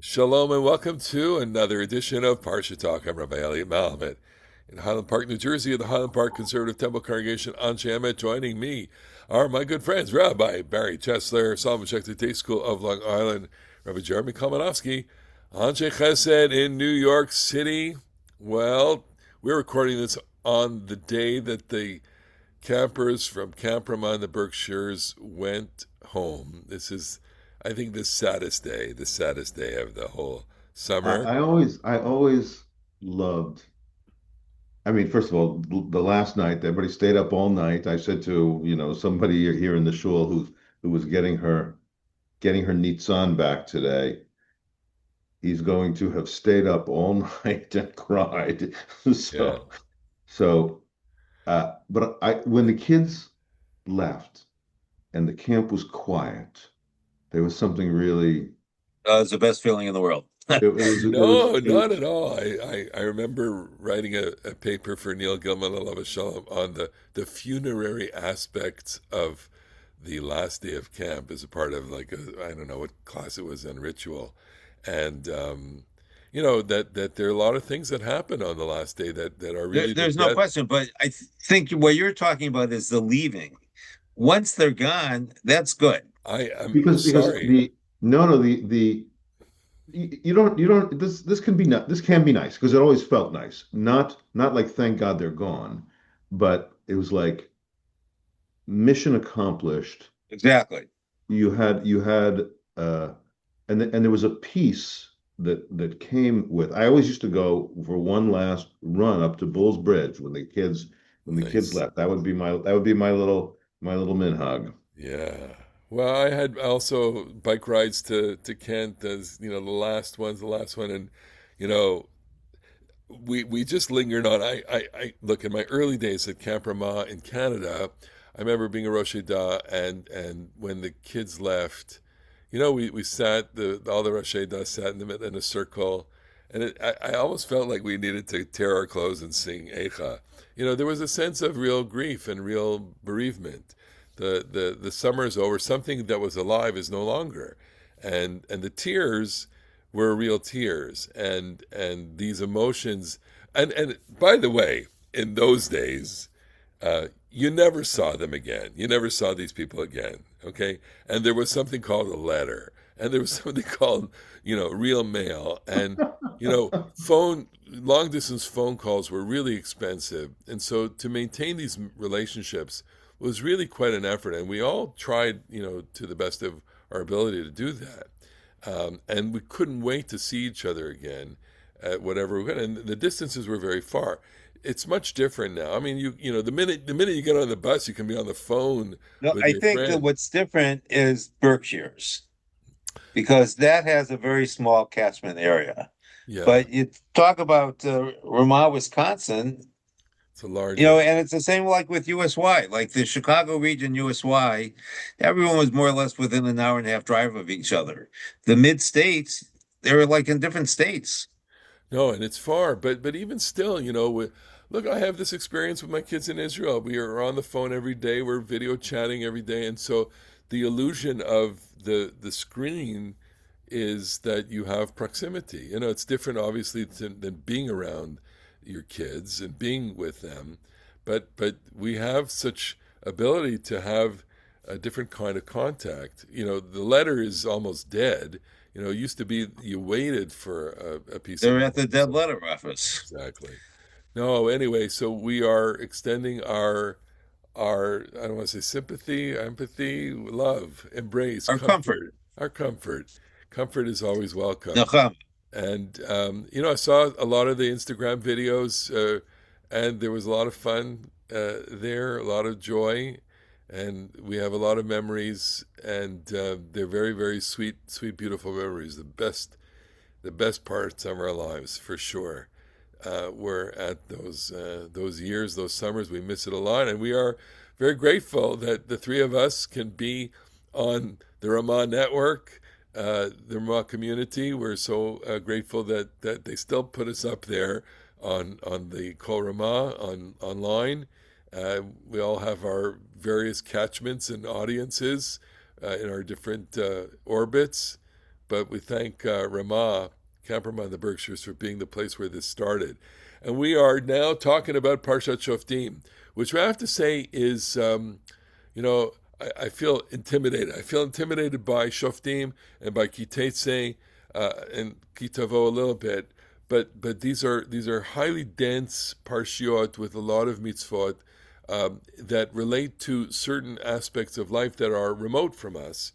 Shalom and welcome to another edition of Parasha Talk. I'm Rabbi Elliot Malamet in Highland Park, New Jersey, at the Highland Park Conservative Temple Congregation on Emet. Joining me are my good friends, Rabbi Barry Chesler, Solomon Schechter Day School of Long Island, Rabbi Jeremy Kalmanofsky, Anshe Chesed in New York City. Well, we're recording this on the day that the campers from Camp Ramah in the Berkshires went home. This is, I think, the saddest day of the whole I, summer. I always loved. I mean, first of all, the last night everybody stayed up all night. I said to somebody here in the shul who was getting her nitzan back today. He's going to have stayed up all night and cried. Yeah. So but I when the kids left and the camp was quiet, there was something really. It's the best feeling in the world. No, not at all. I remember writing a paper for Neil Gilman, Alav Shalom, on the funerary aspects of the last day of camp as a part of like I don't know what class it was in ritual. And that there are a lot of things that happen on the last day that are really the There's no death. question, but I think what you're talking about is the leaving. Once they're gone, that's good. I'm Because sorry. the no no the you don't this can be nice because it always felt nice, not like thank God they're gone, but it was like mission accomplished. Exactly. You had and there was a piece that came with. I always used to go for one last run up to Bull's Bridge when the kids Nice. left. That would be my little minhag. Yeah. Well, I had also bike rides to Kent as, the the last one. And, you know, we just lingered on. I look in my early days at Camp Ramah in Canada. I remember being a Rosh Hashanah and when the kids left, we sat, all the Rosh Hashanah sat in a circle. And I almost felt like we needed to tear our clothes and sing Eicha. There was a sense of real grief and real bereavement. The summer is over. Something that was alive is no longer, and the tears were real tears, and these emotions. And by the way, in those days, you never saw them again. You never saw these people again. Okay, and there was something called a letter, and there was something called real mail, and phone long distance phone calls were really expensive, and so to maintain these relationships was really quite an effort, and we all tried, to the best of our ability to do that. And we couldn't wait to see each other again at whatever we went. And the distances were very far. It's much different now. I mean, the minute you get on the bus, you can be on the phone No, with I your think that friend. what's different is Berkshires because that has a very small catchment area. Yeah, But you talk about Ramah, Wisconsin, it's a large area. and it's the same like with USY, like the Chicago region USY, everyone was more or less within an hour and a half drive of each other. The mid states, they were like in different states. No, and it's far, but even still, look, I have this experience with my kids in Israel. We are on the phone every day. We're video chatting every day, and so the illusion of the screen is that you have proximity. It's different, obviously, than being around your kids and being with them, but we have such ability to have a different kind of contact. The letter is almost dead. It used to be you waited for a piece of They're at mail. the dead letter office. Exactly. No, anyway, so we are extending our I don't want to say sympathy, empathy, love, embrace, Our comfort. comfort. Our comfort. Comfort is always welcome. Nacham. And I saw a lot of the Instagram videos, and there was a lot of fun there, a lot of joy, and we have a lot of memories, and they're very, very sweet, sweet, beautiful memories. The best parts of our lives, for sure, were at those years, those summers. We miss it a lot, and we are very grateful that the three of us can be on the Ramah network, the Ramah community. We're so grateful that they still put us up there on the Kol Ramah online. We all have our various catchments and audiences in our different orbits, but we thank Ramah, Camp Ramah in the Berkshires, for being the place where this started. And we are now talking about Parshat Shoftim, which I have to say is, I feel intimidated. I feel intimidated by Shoftim and by Kitetse and Kitavo a little bit, but these are highly dense parshiot with a lot of mitzvot that relate to certain aspects of life that are remote from us,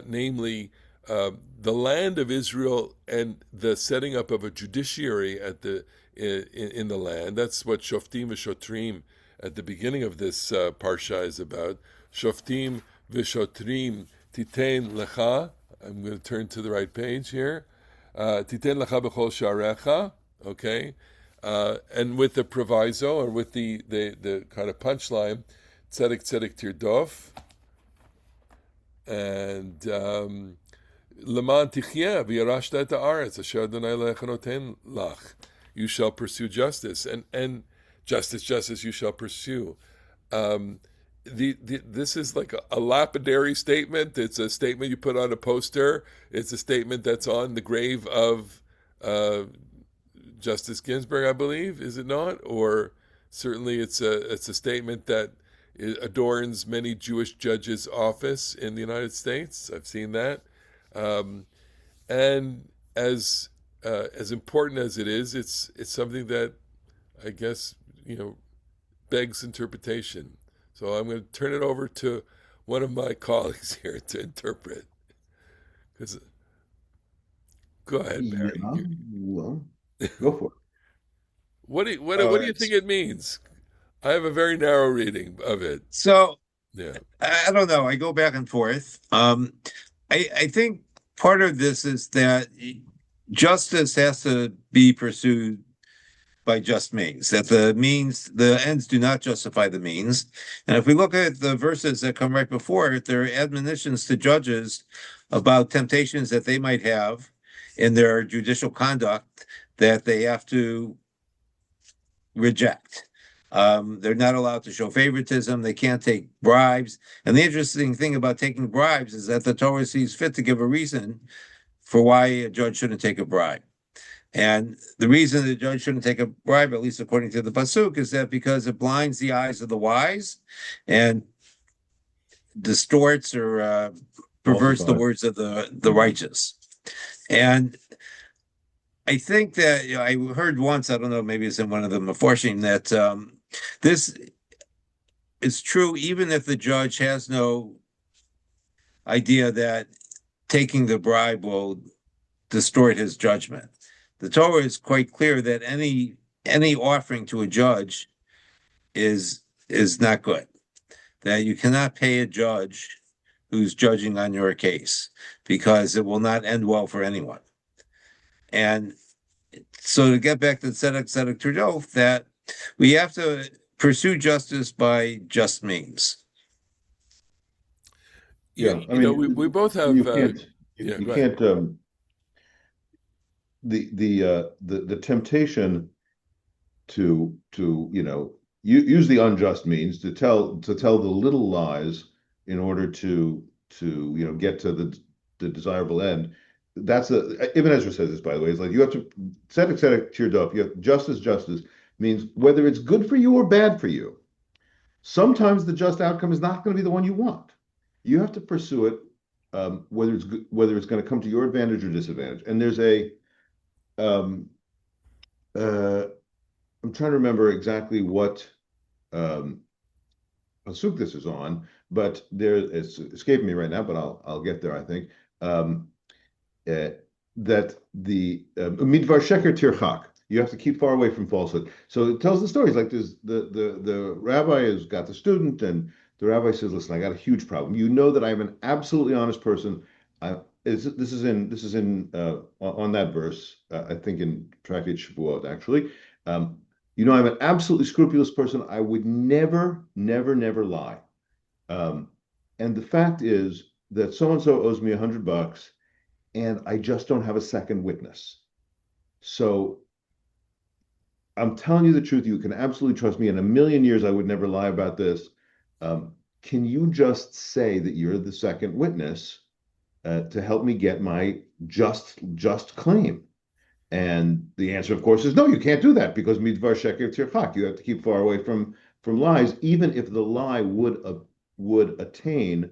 namely the land of Israel and the setting up of a judiciary in the land. That's what Shoftim v'Shotrim at the beginning of this parsha is about. Shoftim v'Shotrim titen lecha. I'm going to turn to the right page here. Titen lecha b'chol sharecha. Okay, and with the proviso, or with the kind of punchline, tzedek tzedek tirdof, and leman tichye v'yarashta et haaretz asher Adonai Elohecha noten lach. You shall pursue justice, and justice you shall pursue. This is like a lapidary statement. It's a statement you put on a poster. It's a statement that's on the grave of Justice Ginsburg, I believe, is it not? Or certainly it's a statement that adorns many Jewish judges' office in the United States. I've seen that, and as important as it is, it's something that I guess begs interpretation. So I'm going to turn it over to one of my colleagues here to interpret. Go ahead, Yeah, Barry. well, go for it. What do you think it means? I have a very narrow reading of it. So Yeah. I don't know. I go back and forth. I think part of this is that justice has to be pursued by just means, that the ends do not justify the means. And if we look at the verses that come right before it, there are admonitions to judges about temptations that they might have in their judicial conduct that they have to reject. They're not allowed to show favoritism. They can't take bribes. And the interesting thing about taking bribes is that the Torah sees fit to give a reason for why a judge shouldn't take a bribe. And the reason the judge shouldn't take a bribe, at least according to the pasuk, is that because it blinds the eyes of the wise and distorts or perverts the words of the righteous. And I think that I heard once, I don't know, maybe it's in one of the Meforshim, that this is true even if the judge has no idea that taking the bribe will distort his judgment. The Torah is quite clear that any offering to a judge is not good. That you cannot pay a judge who's judging on your case because it will not end well for anyone. And so to get back to tzedek tzedek tirdof, that we have to pursue justice by just means. Yeah, I mean, we both have. you can't, Yeah, you go ahead. can't. The temptation to use the unjust means to tell the little lies in order to get to the desirable end. That's Ibn Ezra says this, by the way. It's like you have to tzedek tirdof. You have justice means whether it's good for you or bad for you. Sometimes the just outcome is not going to be the one you want. You have to pursue it, whether it's going to come to your advantage or disadvantage. And there's I'm trying to remember exactly what pasuk this is on, but it's escaping me right now. But I'll get there. I think that the midvar sheker tirchak. You have to keep far away from falsehood. So it tells the stories like this. The rabbi has got the student, and the rabbi says, "Listen, I got a huge problem. You know that I'm an absolutely honest person. This is in on that verse. I think in Tractate Shavuot actually. I'm an absolutely scrupulous person. I would never lie. And the fact is that so and so owes me $100, and I just don't have a second witness. So I'm telling you the truth. You can absolutely trust me. In a million years, I would never lie about this. Can you just say that you're the second witness to help me get my just claim. And the answer, of course, is no, you can't do that because midvar sheker tirchak. You have to keep far away from lies, even if the lie would attain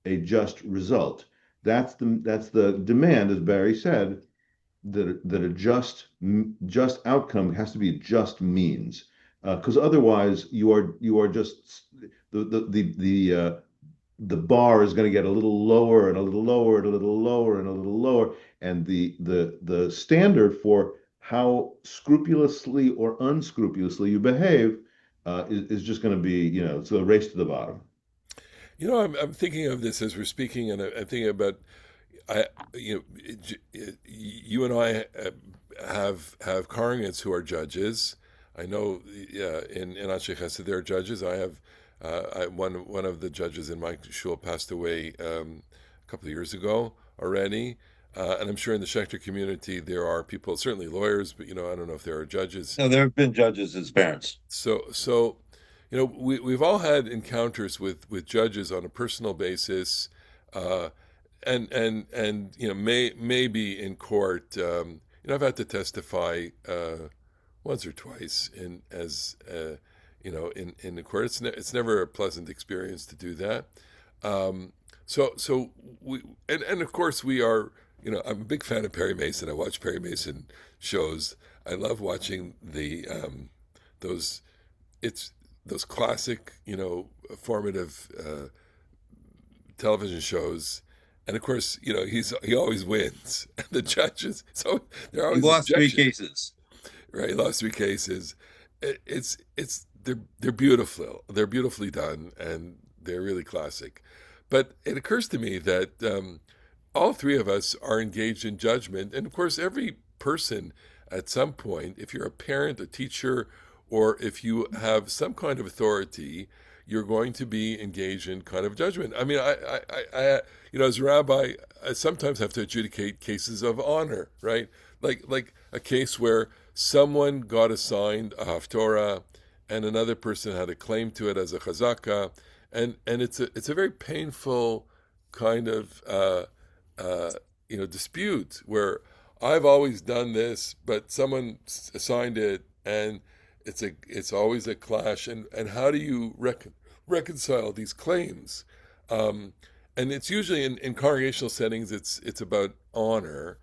a just result. That's the demand, as Barry said, that a just outcome has to be just means, because otherwise you are just the bar is going to get a little lower and a little lower and a little lower and a little lower, and the standard for how scrupulously or unscrupulously you behave is just going to be, it's a race to the bottom. I'm thinking of this as we're speaking, and I'm thinking about I, you and I have congregants who are judges. I know in Anshe Chesed there are judges. I have one of the judges in my shul passed away a couple of years ago already, and I'm sure in the Schechter community there are people, certainly lawyers, but I don't know if there are judges. No, there have been judges as parents. So we've all had encounters with judges on a personal basis. And maybe in court, I've had to testify once or twice in the court. It's never a pleasant experience to do that. So we and of course we are. I'm a big fan of Perry Mason. I watch Perry Mason shows. I love watching those those classic formative television shows. And of course, he always wins. The judges, so there are He always lost three objections. cases. Right? He lost three cases. They're beautiful. They're beautifully done, and they're really classic. But it occurs to me that all three of us are engaged in judgment, and of course, every person at some point, if you're a parent, a teacher, or if you have some kind of authority, you're going to be engaged in kind of judgment. I mean, as a rabbi, I sometimes have to adjudicate cases of honor, right? Like a case where someone got assigned a haftorah, and another person had a claim to it as a chazaka, and it's a very painful kind of dispute where I've always done this, but someone assigned it, and it's always a clash. And how do you reconcile these claims? And it's usually in congregational settings. It's about honor,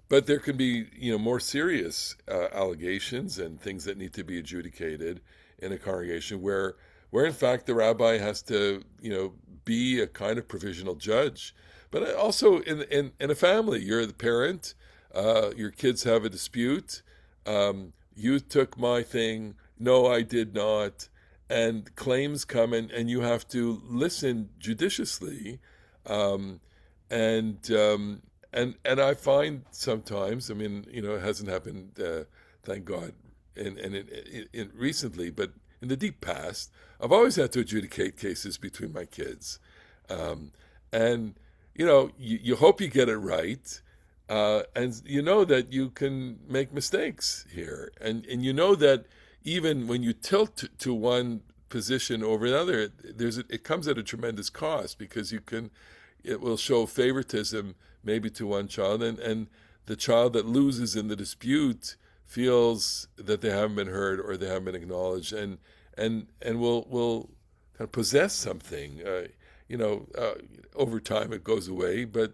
but there can be more serious allegations and things that need to be adjudicated in a congregation where in fact the rabbi has to be a kind of provisional judge. But also in a family, you're the parent. Your kids have a dispute. You took my thing. No, I did not. And claims come in, and you have to listen judiciously. Um, and I find sometimes, I mean, it hasn't happened, thank God, in recently, but in the deep past, I've always had to adjudicate cases between my kids, and you hope you get it right, and you know that you can make mistakes here, and you know that even when you tilt to one position over another, it comes at a tremendous cost because it will show favoritism maybe to one child, and the child that loses in the dispute feels that they haven't been heard or they haven't been acknowledged, and will kind of possess something. Over time it goes away, but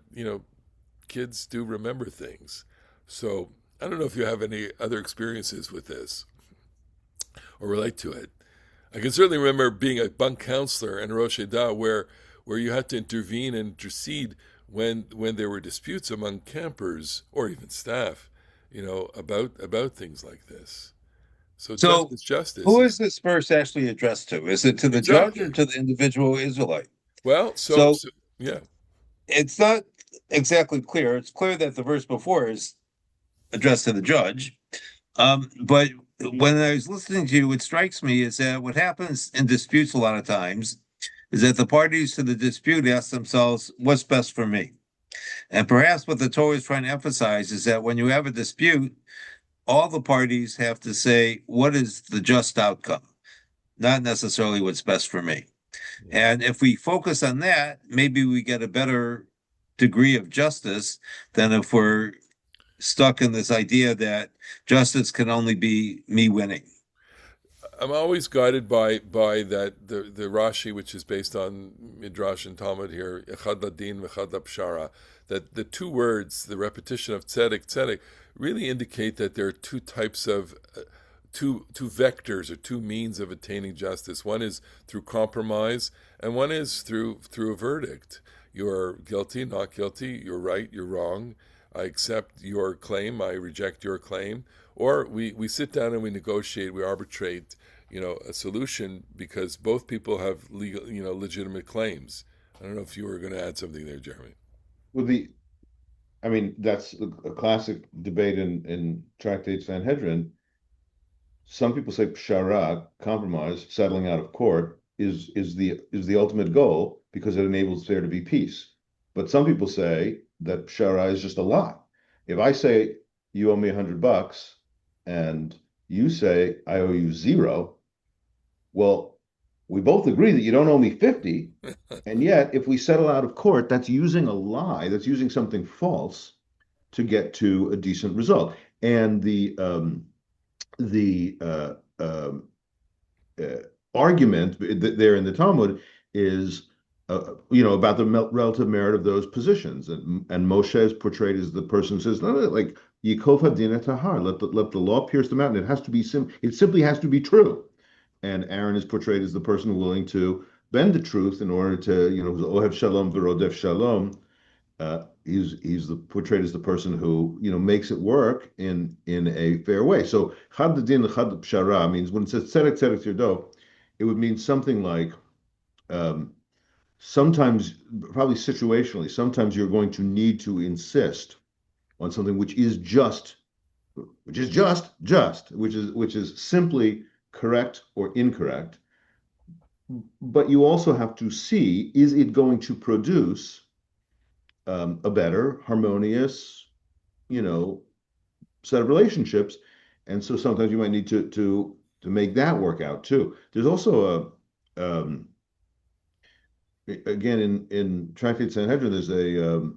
kids do remember things. So I don't know if you have any other experiences with this or relate to it. I can certainly remember being a bunk counselor in Rosh Hashanah where you had to intervene and intercede when there were disputes among campers or even staff, about things like this. So So, justice. who is this verse actually addressed to? Is it to the judge or Exactly. to the individual Israelite? Well, So, yeah. it's not exactly clear. It's clear that the verse before is addressed to the judge. But when I was listening to you, what strikes me is that what happens in disputes a lot of times is that the parties to the dispute ask themselves, what's best for me? And perhaps what the Torah is trying to emphasize is that when you have a dispute, all the parties have to say, what is the just outcome? Not necessarily what's best for me. And if we focus on that, maybe we get a better degree of justice than if we're stuck in this idea that justice can only be me winning. I'm always guided by that the Rashi, which is based on Midrash and Talmud here, Echad Ladin v'Echad Pshara, that the two words, the repetition of tzedek, really indicate that there are two types of two vectors or two means of attaining justice. One is through compromise, and one is through a verdict. You're guilty, not guilty. You're right, you're wrong. I accept your claim. I reject your claim. Or we sit down and we negotiate. We arbitrate, a solution because both people have legal, legitimate claims. I don't know if you were going to add something there, Jeremy. Well, that's a classic debate in Tractate Sanhedrin. Some people say pshara, compromise, settling out of court, is the ultimate goal because it enables there to be peace. But some people say that pshara is just a lie. If I say you owe me $100 and you say I owe you zero, well, we both agree that you don't owe me 50, and yet if we settle out of court, that's using a lie, that's using something false to get to a decent result. And the argument there in the Talmud is, about the relative merit of those positions. And Moshe is portrayed as the person who says, no, like Yikov Hadin et Tahar, let the law pierce the mountain. It has to be it simply has to be true. And Aaron is portrayed as the person willing to bend the truth in order to, Ohev Shalom v'Rodef Shalom. He's portrayed as the person who makes it work in a fair way. So Chad Din Chad Pshara means when it says Tzedek Tzedek Tirdo, it would mean something like sometimes, probably situationally, sometimes you're going to need to insist on something which is just, which is simply correct or incorrect. But you also have to see, is it going to produce a better, harmonious, set of relationships? And so sometimes you might need to make that work out too. There's also again in Tractate Sanhedrin, there's a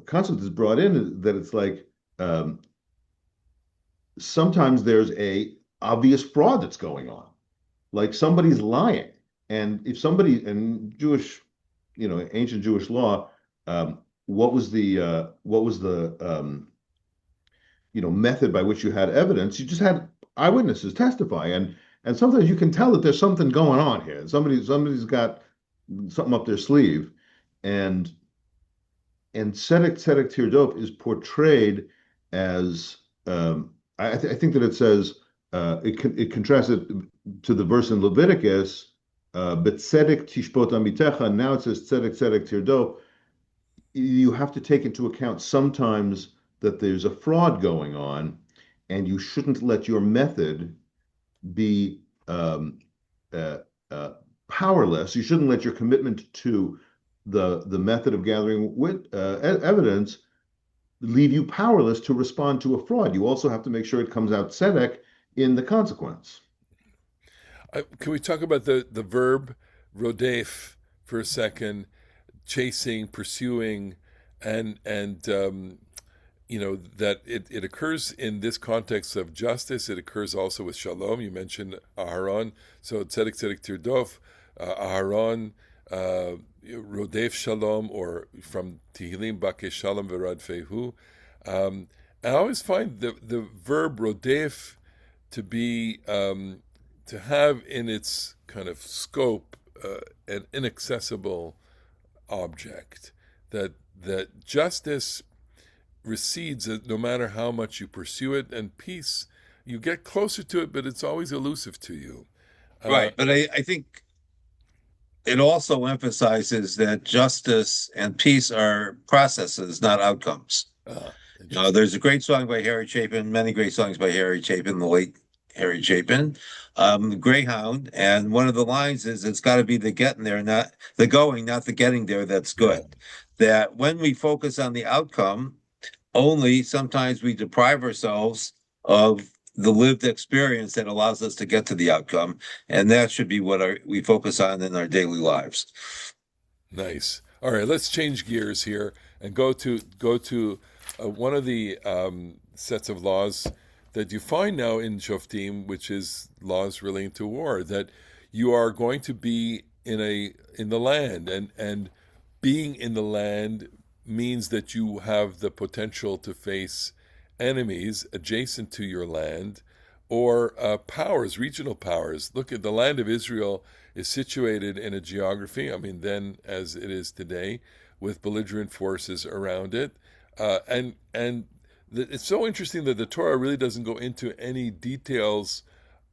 concept that's brought in that it's like sometimes there's a obvious fraud that's going on, like somebody's lying, and if somebody in Jewish, ancient Jewish law, what was the method by which you had evidence? You just had eyewitnesses testify, and sometimes you can tell that there's something going on here. Somebody's got something up their sleeve, and Tzedek Tirdop is portrayed as I think that it says it contrasts it to the verse in Leviticus, B'tzedek tishpot amitecha. Now it says Tzedek Tirdop. You have to take into account sometimes that there's a fraud going on, and you shouldn't let your method be powerless. You shouldn't let your commitment to the method of gathering evidence leave you powerless to respond to a fraud. You also have to make sure it comes out tzedek in the consequence. Can we talk about the verb rodef for a second? Chasing, pursuing, and that it occurs in this context of justice. It occurs also with shalom. You mentioned Aharon, so tzedek tirdof, Aharon, rodef shalom, or from Tehillim Bakeh Shalom v'Radfehu. And I always find the verb rodef to be to have in its kind of scope an inaccessible object, that justice recedes no matter how much you pursue it, and peace, you get closer to it, but it's always elusive to you. Right, but I think it also emphasizes that justice and peace are processes, not outcomes. There's a great song by Harry Chapin, many great songs by Harry Chapin, the late Harry Chapin, Greyhound, and one of the lines is, it's got to be the getting there, not the going, not the getting there, that's good. Yeah. That when we focus on the outcome only, sometimes we deprive ourselves of the lived experience that allows us to get to the outcome, and that should be what we focus on in our daily lives. Nice. All right, let's change gears here and go to one of the sets of laws that you find now in Shoftim, which is laws relating to war. That you are going to be in the land, and being in the land means that you have the potential to face enemies adjacent to your land or powers, regional powers. Look at the land of Israel is situated in a geography, I mean, then as it is today, with belligerent forces around it. It's so interesting that the Torah really doesn't go into any details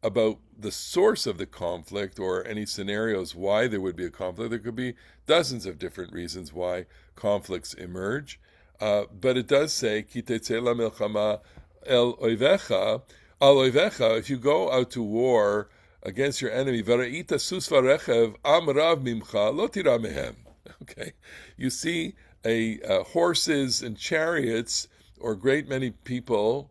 about the source of the conflict or any scenarios why there would be a conflict. There could be dozens of different reasons why conflicts emerge. But it does say, Ki tetzeh la milchama el oivecha, al oivecha, if you go out to war against your enemy, v'ra'ita sus v'rechev am rav mimcha, lo tira mehem. Okay, you see horses and chariots or a great many people,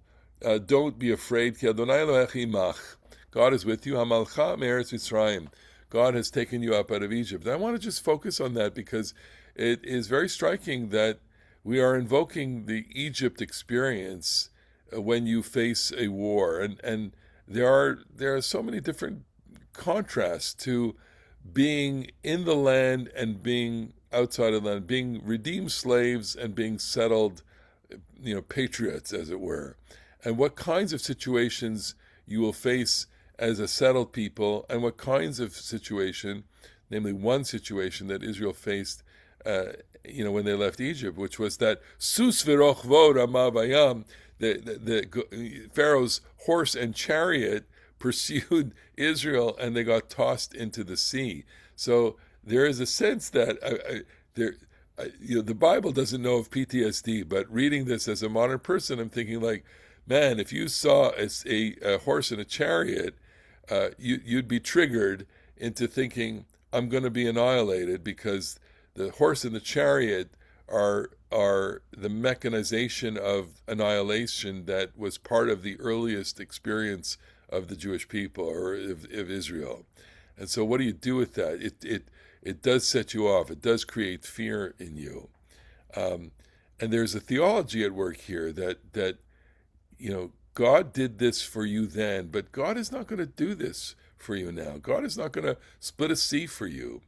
don't be afraid. Ki Adonai Elohech imach. God is with you. Hamalcha me'eretz Mitzrayim. God has taken you up out of Egypt. I want to just focus on that because it is very striking that we are invoking the Egypt experience when you face a war, and there are so many different contrasts to being in the land and being outside of the land, being redeemed slaves and being settled, patriots, as it were, and what kinds of situations you will face as a settled people, and what kinds of situation, namely one situation that Israel faced, when they left Egypt, which was that sus v'rochvo rama vayam, the Pharaoh's horse and chariot pursued Israel, and they got tossed into the sea. So there is a sense that the Bible doesn't know of PTSD, but reading this as a modern person, I'm thinking like, man, if you saw a horse and a chariot, you'd be triggered into thinking, I'm going to be annihilated, because the horse and the chariot are the mechanization of annihilation that was part of the earliest experience of the Jewish people or of Israel. And so what do you do with that? It does set you off. It does create fear in you. And there's a theology at work here that God did this for you then, but God is not going to do this for you now. God is not going to split a sea for you.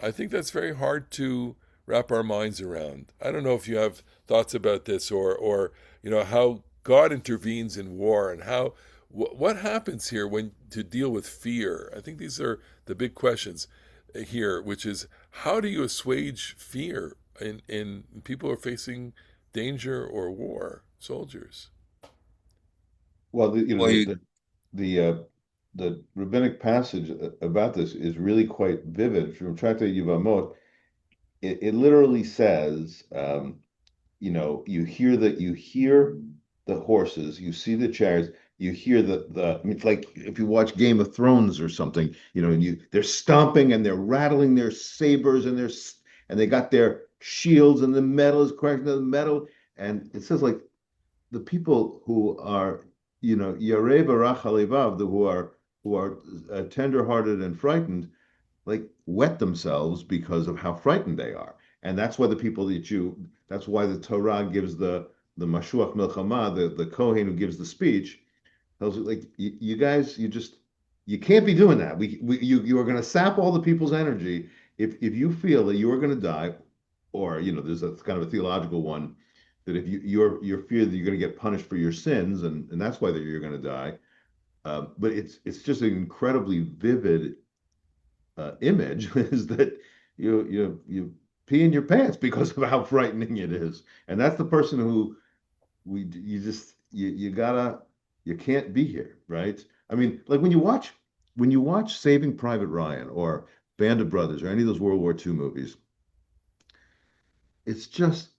I think that's very hard to wrap our minds around. I don't know if you have thoughts about this, or how God intervenes in war, and how what happens here when to deal with fear. I think these are the big questions here, which is, how do you assuage fear in people who are facing danger or war, soldiers? Well, Well, you, the the rabbinic passage about this is really quite vivid from Tractate Yevamot. It literally says, you hear the horses, you see the chariots, you hear I mean, it's like if you watch Game of Thrones or something, and they're stomping and they're rattling their sabers, and they got their shields, and the metal is cracking the metal, and it says like the people who are, Yarei Barach Halevav, who are tender-hearted and frightened, like wet themselves because of how frightened they are. And that's why that's why the Torah gives the Mashuach Milchama, the Kohen who gives the speech, tells you, like, you guys, you can't be doing that. You are going to sap all the people's energy if you feel that you are going to die, or there's a kind of a theological one, that if you're fear that you're going to get punished for your sins, and that's why you're going to die. But it's just an incredibly vivid image, is that you pee in your pants because of how frightening it is, and that's the person who you can't be here, right? I mean, like when you watch Saving Private Ryan or Band of Brothers or any of those World War II movies, it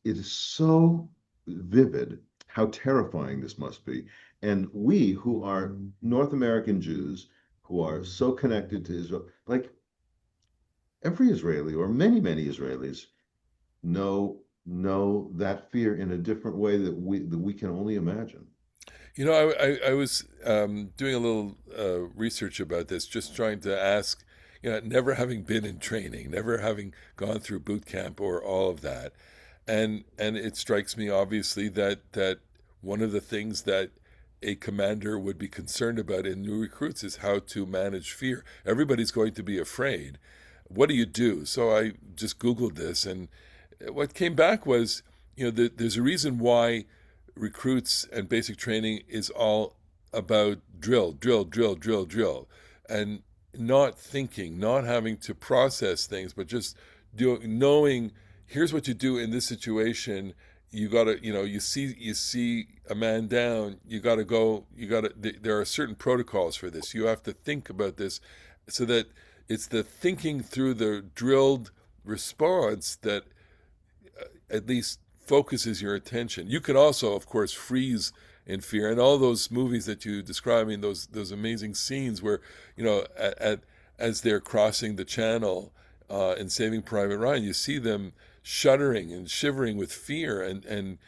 is so vivid how terrifying this must be. And we who are North American Jews, who are so connected to Israel, like every Israeli or many, many Israelis know that fear in a different way that we can only imagine. I was doing a little research about this, just trying to ask, never having been in training, never having gone through boot camp or all of that. And it strikes me obviously that one of the things that a commander would be concerned about in new recruits is how to manage fear. Everybody's going to be afraid. What do you do? So I just Googled this, and what came back was, there's a reason why recruits and basic training is all about drill, drill, drill, drill, drill, and not thinking, not having to process things, but just knowing here's what you do in this situation. You gotta, you see a man down, you gotta go, there are certain protocols for this. You have to think about this, so that it's the thinking through the drilled response that at least focuses your attention. You can also, of course, freeze in fear, and all those movies that you describe, I mean, those amazing scenes where, as they're crossing the channel in Saving Private Ryan, you see them shuddering and shivering with fear, and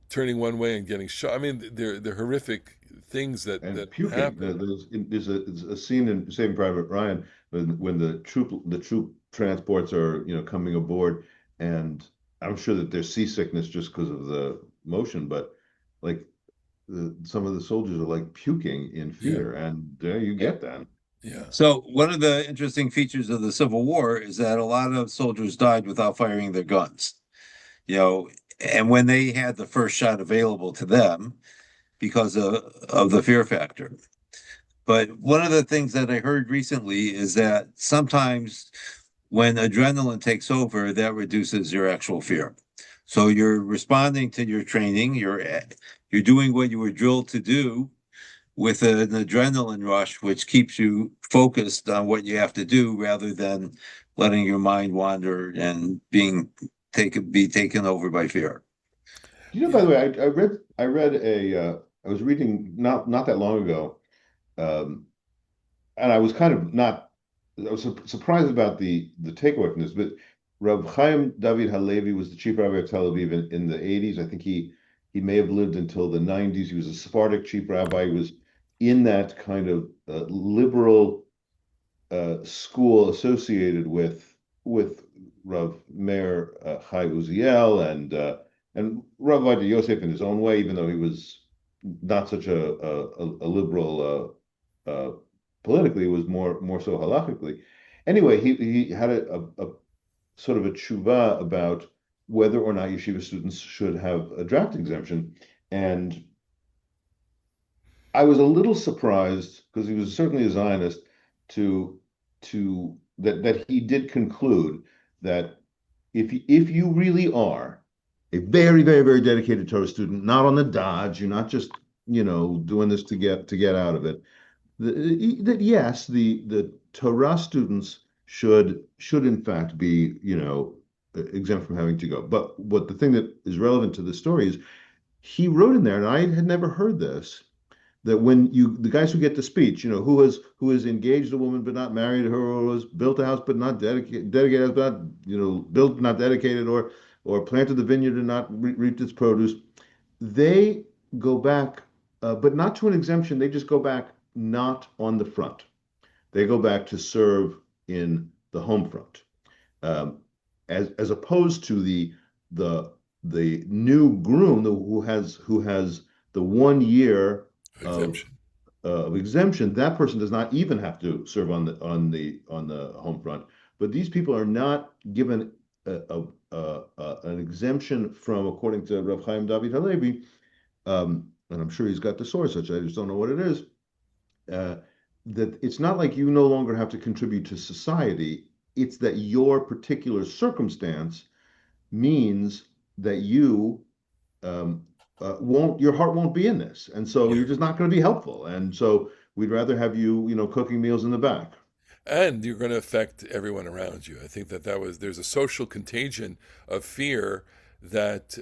turning one way and getting shot. I mean, they're horrific things that And puking. happen. There's a scene in Saving Private Ryan when the troop transports are coming aboard, and I'm sure that there's seasickness just because of the motion, but like some of the soldiers are like puking in Yeah, fear, and there you get that. yeah, So one of the interesting features of the Civil War is that a lot of soldiers died without firing their guns. You know, and when they had the first shot available to them because of the fear factor. But one of the things that I heard recently is that sometimes when adrenaline takes over, that reduces your actual fear. So you're responding to your training, you're doing what you were drilled to do with an adrenaline rush, which keeps you focused on what you have to do rather than letting your mind wander and be taken over by fear. By yeah. the way, I was reading not that long ago, um, and I was kind of not, I was surprised about the takeaway from this, but Rav Chaim David Halevi was the chief rabbi of Tel Aviv in the 80s. I think he may have lived until the 90s. He was a Sephardic chief rabbi. He was in that kind of liberal school associated with Rav Meir Chai Uziel and Rav Adi Yosef in his own way, even though he was not such a liberal politically, was more so halakhically. Anyway, he had a sort of a tshuva about whether or not yeshiva students should have a draft exemption, and I was a little surprised because he was certainly a Zionist to that he did conclude that if you really are a very very very dedicated Torah student, not on the dodge, you're not just doing this to get out of it, that yes, the Torah students should in fact be exempt from having to go. But what the thing that is relevant to the story is he wrote in there, and I had never heard this, that when the guys who get the speech, who has engaged a woman but not married her, or has built a house but not dedicated but not built not dedicated, or planted the vineyard and not reaped its produce, they go back, but not to an exemption. They just go back not on the front. They go back to serve in the home front, um, as opposed to the the new groom who has the 1 year of Exemption. exemption. That person does not even have to serve on the home front. But these people are not given an exemption from, according to Rav Chaim David Halevi, and I'm sure he's got the source, which I just don't know what it is. Uh, that it's not like you no longer have to contribute to society. It's that your particular circumstance means that you won't your heart won't be in this, and so Yeah. you're just not going to be helpful. And so we'd rather have you cooking meals in the back. And you're going to affect everyone around you. I think there's a social contagion of fear that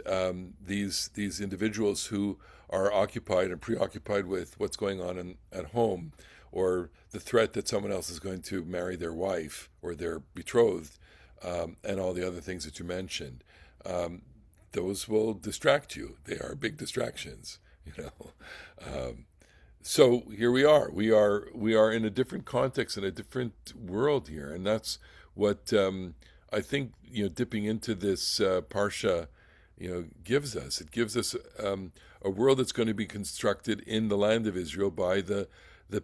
these individuals who are occupied and preoccupied with what's going on at home, or the threat that someone else is going to marry their wife or their betrothed, and all the other things that you mentioned, um, those will distract you. They are big distractions, you know. Um, So here we are. We are in a different context, in a different world here, and that's what I think, dipping into this parsha, gives us. It gives us a world that's going to be constructed in the land of Israel by the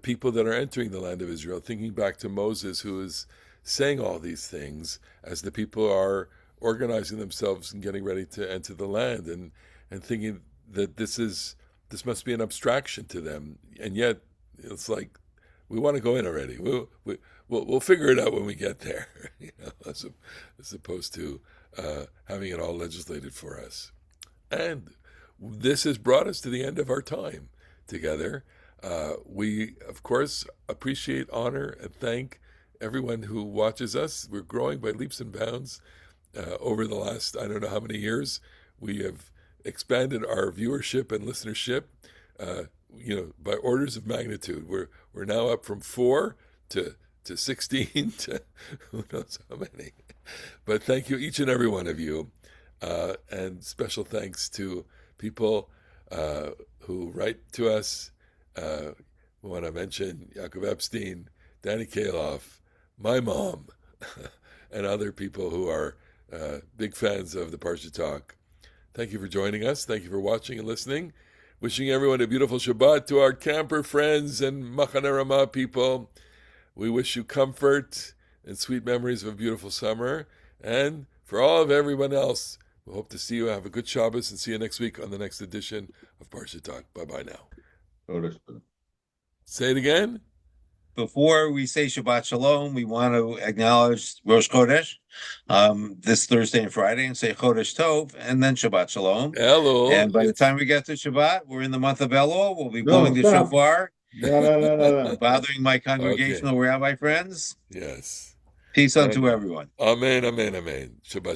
people that are entering the land of Israel. Thinking back to Moses, who is saying all these things as the people are organizing themselves and getting ready to enter the land, and thinking that this must be an abstraction to them, and yet it's like we want to go in already. We'll figure it out when we get there, as opposed to having it all legislated for us. And this has brought us to the end of our time together. We, of course, appreciate, honor, and thank everyone who watches us. We're growing by leaps and bounds over the last, I don't know how many years. We have expanded our viewership and listenership, by orders of magnitude. We're now up from 4 to 16 to who knows how many. But thank you, each and every one of you, and special thanks to people who write to us. We want to mention Yaakov Epstein, Danny Kaloff, my mom, and other people who are big fans of the Parsha Talk. Thank you for joining us. Thank you for watching and listening. Wishing everyone a beautiful Shabbat. To our camper friends and Machane Ramah people, we wish you comfort and sweet memories of a beautiful summer. And for all of everyone else, we hope to see you. Have a good Shabbos, and see you next week on the next edition of Parsha Talk. Bye-bye now. Say it again. Before we say Shabbat Shalom, we want to acknowledge Rosh Chodesh this Thursday and Friday, and say Chodesh Tov, and then Shabbat Shalom. Hello. And by the time we get to Shabbat, we're in the month of Elul. We'll be blowing the shofar. No. Bothering my congregational rabbi friends. Yes. Peace unto everyone. Amen, amen, amen. Shabbat